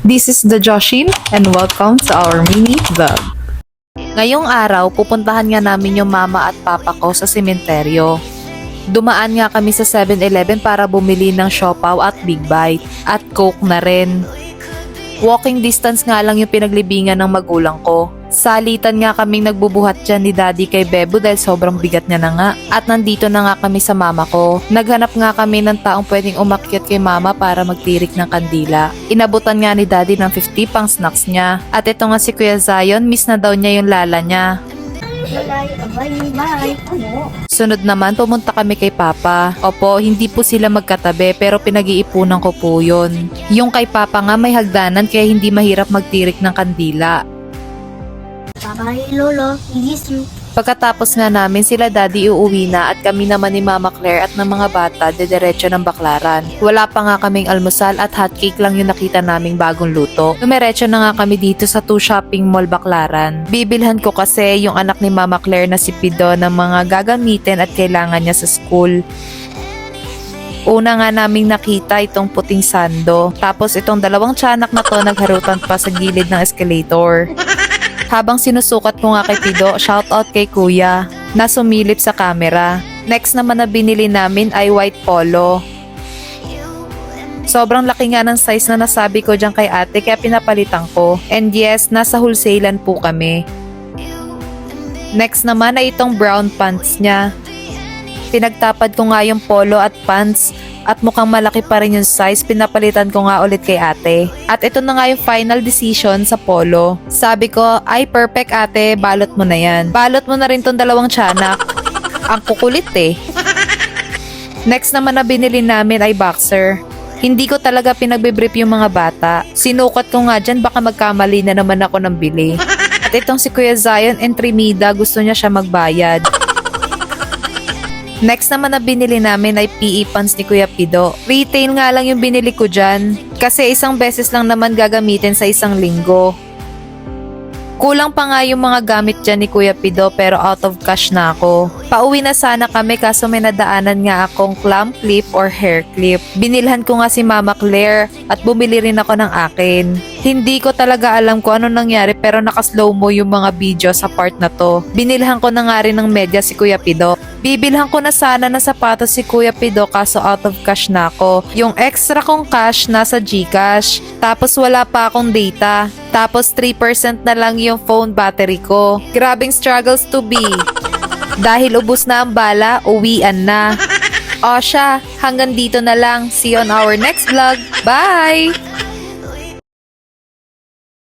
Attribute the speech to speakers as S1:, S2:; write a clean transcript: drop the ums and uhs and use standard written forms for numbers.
S1: This is the Joshin and welcome to our mini vlog. Ngayong araw, pupuntahan nga namin yung mama at papa ko sa sementeryo. Dumaan nga kami sa 7-Eleven para bumili ng siopaw at Big Bite at Coke na rin. Walking distance nga lang yung pinaglibingan ng magulang ko. Salitan nga kaming nagbubuhat dyan ni Daddy kay Bebo dahil sobrang bigat niya na nga. At nandito na nga kami sa mama ko. Naghanap nga kami ng taong pwedeng umakyat kay mama para magtirik ng kandila. Inabutan nga ni Daddy ng 50 pang snacks niya. At ito nga si Kuya Zion, miss na daw niya yung lala niya. Sunod naman, pumunta kami kay Papa. Opo, hindi po sila magkatabi pero pinag-iipunan ko po yun. Yung kay Papa nga may hagdanan kaya hindi mahirap magtirik ng kandila.
S2: Bye, Lolo. Miss you.
S1: Pagkatapos nga namin sila Daddy uuwi na at kami naman ni Mama Claire at ng mga bata dediretso ng Baklaran. Wala pa nga kaming almusal at hotcake lang yung nakita naming bagong luto. Dumiretso na nga kami dito sa 2 Shopping Mall Baklaran. Bibilhan ko kasi yung anak ni Mama Claire na si Pido ng mga gagamitin at kailangan niya sa school. Una nga naming nakita itong puting sando. Tapos itong dalawang tiyanak na to nagharutan pa sa gilid ng escalator. Habang sinusukat ko nga kay Pido, shoutout kay Kuya na sumilip sa camera. Next naman na binili namin ay white polo. Sobrang laki nga ng size na nasabi ko dyan kay ate kaya pinapalitan ko. And yes, nasa wholesalan po kami. Next naman ay itong brown pants niya. Pinagtapad ko nga yung polo at pants at mukhang malaki pa rin yung size, pinapalitan ko nga ulit kay ate. At ito na nga yung final decision sa polo. Sabi ko, ay perfect ate, balot mo na yan. Balot mo na rin tong dalawang tiyanak. Ang kukulit eh. Next naman na binili namin ay boxer. Hindi ko talaga pinagbe-brief yung mga bata. Sinukat ko nga dyan, baka magkamali na naman ako ng bili. At itong si Kuya Zion, entrimida, gusto niya siya magbayad. Next naman na binili namin ay PE pants ni Kuya Pido. Retail nga lang yung binili ko dyan. Kasi isang beses lang naman gagamitin sa isang linggo. Kulang pa nga yung mga gamit dyan ni Kuya Pido pero out of cash na ako. Pauwi na sana kami kaso may nadaanan nga akong clamp clip or hair clip. Binilhan ko nga si Mama Claire at bumili rin ako ng akin. Hindi ko talaga alam kung ano nangyari pero nakaslow mo yung mga video sa part na to. Binilhan ko na nga rin ng media si Kuya Pido. Bibilhan ko na sana ng sapatos si Kuya Pido kaso out of cash na ako. Yung extra kong cash nasa GCash. Tapos wala pa akong data. Tapos 3% na lang yung phone battery ko. Grabing struggles to be. Dahil ubos na ang bala, uwian na. O siya, hanggang dito na lang. See you on our next vlog. Bye!